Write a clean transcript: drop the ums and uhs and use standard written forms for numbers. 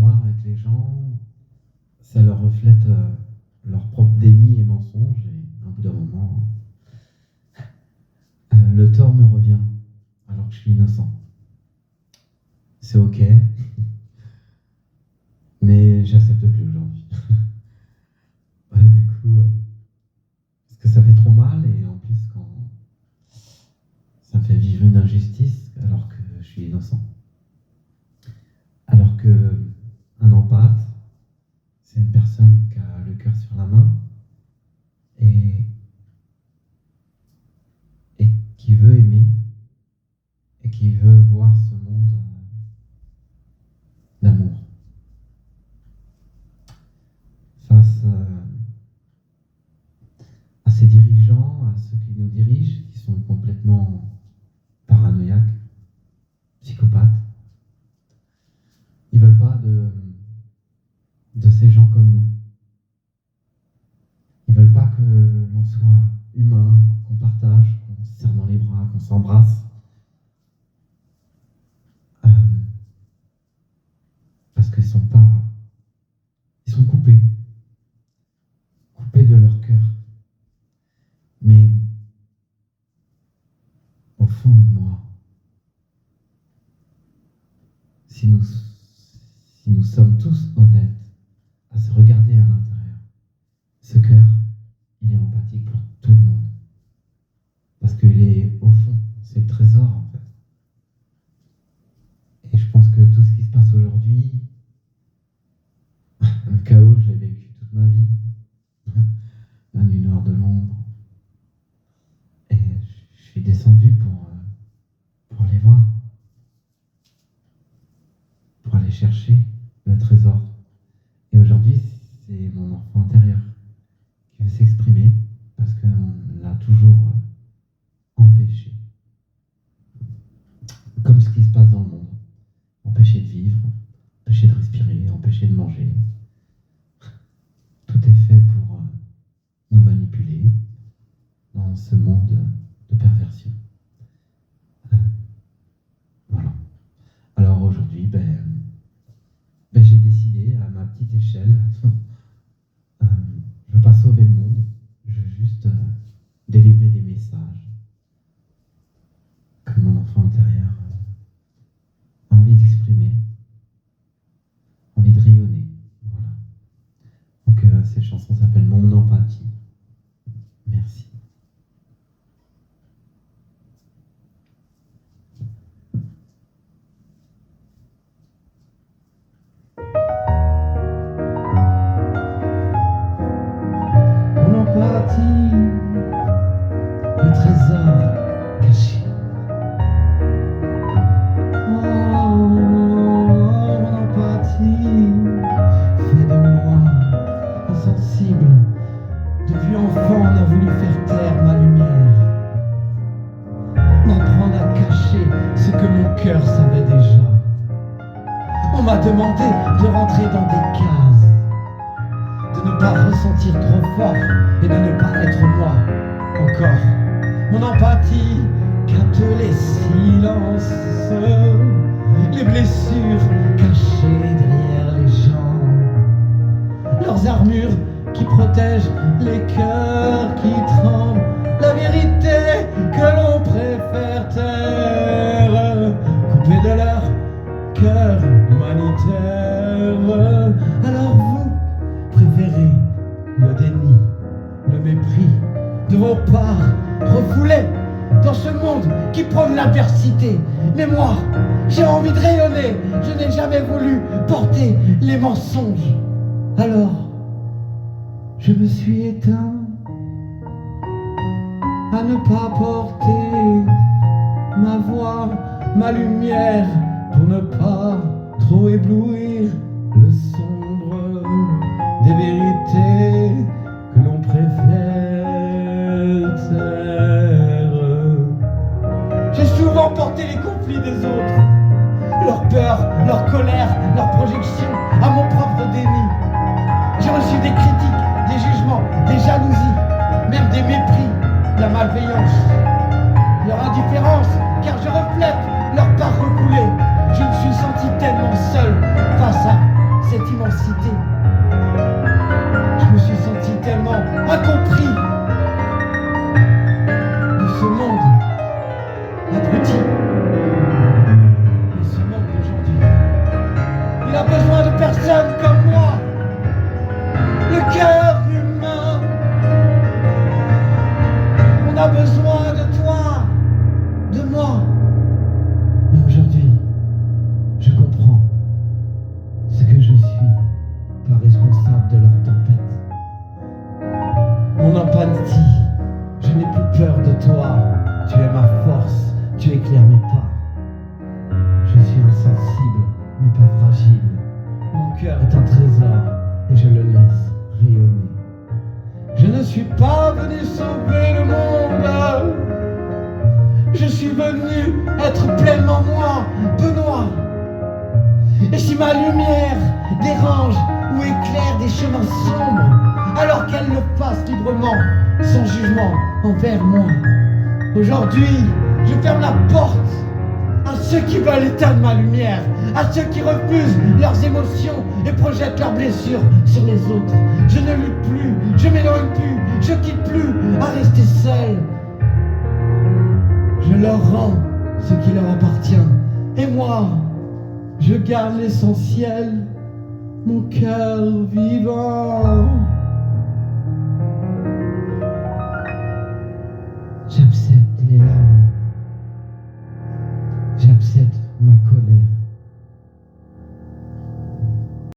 miroir avec les gens, ça leur reflète leur propre déni et mensonge, et à un bout d'un moment, le tort me revient, alors que je suis innocent. C'est ok, mais j'accepte plus aujourd'hui. Du coup, parce que ça fait trop mal, et en plus quand ça me fait vivre une injustice alors que je suis innocent. Alors que un empathe, c'est une personne qui a le cœur sur la main et qui veut aimer et qui veut voir ce monde d'amour. Face à ces dirigeants, à ceux qui nous dirigent, qui sont complètement paranoïaques, psychopathes, ils veulent pas de ces gens comme nous. Ils veulent pas que l'on soit humain, qu'on partage, qu'on se serre dans les bras, qu'on s'embrasse. Parce qu'ils sont coupés de leur cœur. Mais au fond de moi, si nous sommes tous honnêtes à se regarder à l'intérieur, ce cœur, il est empathique pour tout le monde. Parce qu'il est au fond, c'est le trésor en fait. Et je pense que tout ce qui se passe aujourd'hui, le chaos, je l'ai vécu toute ma vie. La nuit noire de l'ombre. Et je suis descendu pour aller voir. Pour aller chercher le trésor. Et aujourd'hui, c'est mon enfant intérieur qui veut s'exprimer parce qu'on l'a toujours empêché. Comme ce qui se passe dans le monde. Empêché de vivre, empêché de respirer, empêché de manger. Tout est fait pour nous manipuler dans ce monde de perversion. Voilà. Alors aujourd'hui, j'ai décidé à ma petite échelle, je ne veux pas sauver le monde, je veux juste délivrer des messages que mon enfant intérieur a envie d'exprimer, envie de rayonner. Voilà. Donc cette chanson s'appelle Mon empathie. Merci. Mon empathie, le trésor caché. Mon empathie fait de moi insensible. Depuis enfant, on a voulu faire taire ma lumière, m'apprendre à cacher ce que mon cœur savait déjà. On m'a demandé de rentrer dans des cases, de ne pas ressentir trop fort et de ne pas être moi encore. Mon empathie capte les silences, les blessures cachées derrière les gens, leurs armures qui protègent les cœurs qui tremblent, la vérité que l'on préfère taire, coupée de leur cœur humanitaire. Alors vous préférez le déni, le mépris de vos parts refoulées dans ce monde qui prône l'adversité. Mais moi, j'ai envie de rayonner, je n'ai jamais voulu porter les mensonges. Alors, je me suis éteint à ne pas porter ma voix, ma lumière, pour ne pas trop éblouir le sombre des vérités que l'on préfère taire. J'ai souvent porté les conflits des autres, leur peur, leur colère, leur projection à mon propre déni. J'ai reçu des critiques, des jugements, des jalousies, même des mépris, la malveillance, leur indifférence, car je reflète leur part refoulée. Je me suis senti tellement seul face à l'immensité. Je me suis senti tellement incompris de ce monde abruti. Mais ce monde d'aujourd'hui, il a besoin de personnes comme moi. Le cœur humain, on a besoin de toi, de moi. Mais aujourd'hui, je comprends ce que je suis, pas responsable de leur tempête. Mon empathie, je n'ai plus peur de toi. Tu es ma force, tu éclaires mes pas. Je suis insensible, mais pas fragile. Mon cœur est un trésor et je le laisse rayonner. Je ne suis pas venu sauver le monde. Je suis venu être pleinement moi, Benoît. Et si ma lumière dérange ou éclaire des chemins sombres, alors qu'elle le fasse librement, sans jugement envers moi. Aujourd'hui, je ferme la porte à ceux qui veulent éteindre ma lumière, à ceux qui refusent leurs émotions et projettent leurs blessures sur les autres. Je ne lutte plus, je m'éloigne plus, je quitte plus à rester seul. Je leur rends ce qui leur appartient. Et moi, je garde l'essentiel, mon cœur vivant. J'accepte les larmes, j'accepte ma colère.